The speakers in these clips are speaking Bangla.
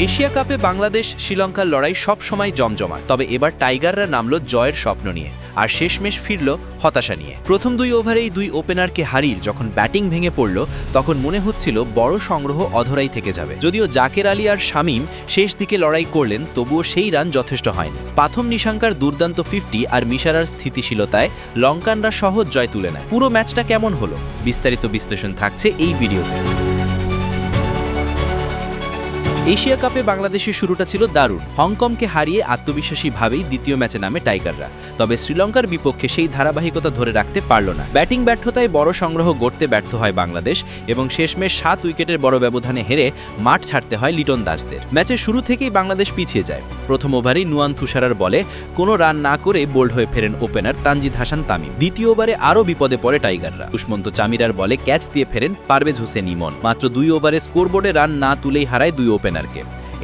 এশিয়া কাপে বাংলাদেশ শ্রীলঙ্কার লড়াই সব সময় জমজমাট, তবে এবার টাইগাররা নামলো জয়ের স্বপ্ন নিয়ে আর শেষমেশ ফিরল হতাশা নিয়ে। প্রথম 2 ওভারেই 2 ওপেনারকে হারিয়ে যখন ব্যাটিং ভেঙে পড়ল তখন মনে হচ্ছিল বড় সংগ্রহ অধরাই থেকে যাবে। যদিও জাকের আলী আর শামীম শেষ দিকে লড়াই করলেন, তবুও সেই রান যথেষ্ট হয়নি। পাথম নিশাঙ্কার দুর্দান্ত 50 আর মিশারার স্থিতিশীলতায় লঙ্কানরা সহজ জয় তুলে নেয়। পুরো ম্যাচটা কেমন হলো বিস্তারিত বিশ্লেষণ থাকছে এই ভিডিওতে। এশিয়া কাপে বাংলাদেশের শুরুটা ছিল দারুণ। হংকংকে হারিয়ে আত্মবিশ্বাসীভাবেই দ্বিতীয় ম্যাচে নামে টাইগাররা, তবে শ্রীলঙ্কার বিপক্ষে সেই ধারাবাহিকতা ধরে রাখতে পারল না। ব্যাটিং ব্যর্থতায় বড় সংগ্রহ গড়তে ব্যর্থ হয় বাংলাদেশ এবং শেষমেশ 7 উইকেটের বড় ব্যবধানে হেরে মাঠ ছাড়তে হয় লিটন দাসদের। ম্যাচের শুরু থেকেই বাংলাদেশ পিছিয়ে যায়। প্রথম ওভারেই নুয়ান তুষারার বলে কোনো রান না করে বোল্ড হয়ে ফেরেন ওপেনার তানজিদ হাসান তামিম। দ্বিতীয় ওভারে আরও বিপদে পড়ে টাইগাররা। দুষ্মন্ত চামিরার বলে ক্যাচ দিয়ে ফেরেন পারভেজ হোসেন ইমন। মাত্র 2 ওভারে স্কোরবোর্ডে রান না তুলেই হারায় 2 ওপেনারকে।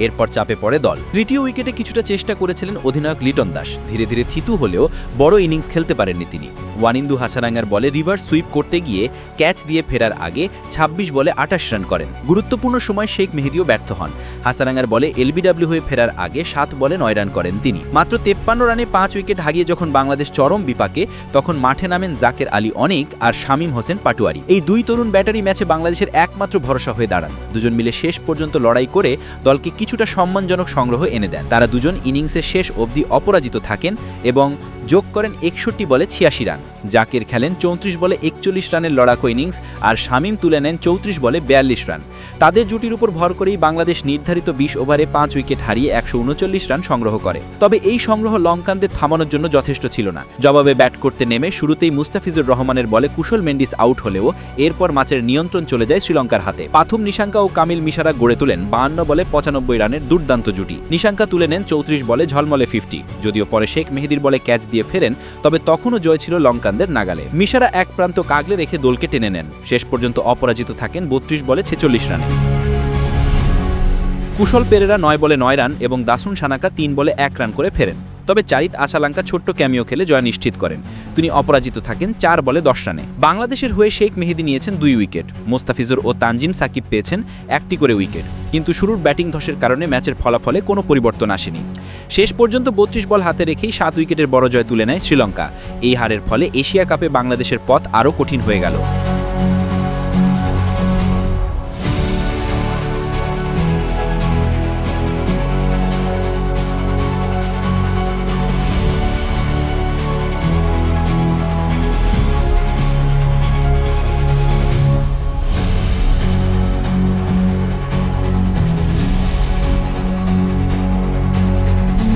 এরপর চাপে পড়ে দল। তৃতীয় উইকেটে কিছুটা চেষ্টা করেছিলেন অধিনায়ক লিটন দাস, ধীরে ধীরে থিতু হলেও বড় ইনিংস খেলতে পারেননি তিনি। ওয়ানিন্দু হাসারাঙ্গার বলে রিভার্স সুইপ করতে গিয়ে ক্যাচ দিয়ে ফেরার আগে 26 বলে 28 রান করেন। গুরুত্বপূর্ণ সময় শেখ মেহেদিও ব্যর্থ হন। হাসারাঙ্গার বলে এলবিডব্লিউ হয়ে ফেরার আগে 7 বলে 9 রান করেন তিনি। মাত্র 53 রানে 5 উইকেট হারিয়ে যখন বাংলাদেশ চরম বিপাকে, তখন মাঠে নামেন জাকের আলী অনেক আর শামীম হোসেন পাটোয়ারি। এই 2 তরুণ ব্যাটারি ম্যাচে বাংলাদেশের একমাত্র ভরসা হয়ে দাঁড়ান। দুজন মিলে শেষ পর্যন্ত লড়াই করে দলকে কিছুটা সম্মানজনক সংগ্রহ এনে দেন। তারা দুজন ইনিংসের শেষ অবধি অপরাজিত থাকেন এবং যোগ করেন 61 বলে 86 রান। জাকের খেলেন 34 বলে 41 রানের লড়াকু ইনিংস আর শামীম তুলে নেন 34 বলে 42 রান। তাদের জুটির উপর ভর করেই বাংলাদেশ নির্ধারিত 20 ওভারে 5 উইকেট হারিয়ে 139 রান সংগ্রহ করে। তবে এই সংগ্রহ লঙ্কানদের থামানোর জন্য যথেষ্ট ছিল না। জবাবে ব্যাট করতে নেমে শুরুতেই মুস্তাফিজুর রহমানের বলে কুশল মেন্ডিস আউট হলেও এরপর ম্যাচের নিয়ন্ত্রণ চলে যায় শ্রীলঙ্কার হাতে। পাথম নিশাঙ্কা ও কামিল মিশারা গড়ে তোলেন 52 বলে 95 রানের দুর্দান্ত জুটি। নিশাঙ্কা তুলে নেন 34 বলে ঝলমলে 50। যদিও পরে শেখ মেহেদির বলে ক্যাচ দিয়ে ফেরেন, তবে তখনও জয় ছিল লঙ্কানদের নাগালে। মিশারা এক প্রান্ত কাগলে রেখে দলকে টেনে নেন। শেষ পর্যন্ত অপরাজিত থাকেন 32 বলে 46 রানে। কুশল পেরেরা 9 বলে 9 রান এবং দাসুন সানাকা 3 বলে 1 রান করে ফেরেন। তবে চারিত আশালাঙ্কা ছোট্ট ক্যামিও খেলে জয় নিশ্চিত করেন। তিনি অপরাজিত থাকেন 4 বলে 10 রানে। বাংলাদেশের হয়ে শেখ মেহেদি নিয়েছেন 2 উইকেট। মোস্তাফিজুর ও তানজিম সাকিব পেয়েছেন 1টি করে উইকেট। কিন্তু শুরুর ব্যাটিং ধসের কারণে ম্যাচের ফলাফলে কোনো পরিবর্তন আসেনি। শেষ পর্যন্ত 32 বল হাতে রেখেই 7 উইকেটের বড় জয় তুলে নেয় শ্রীলঙ্কা। এই হারের ফলে এশিয়া কাপে বাংলাদেশের পথ আরও কঠিন হয়ে গেল।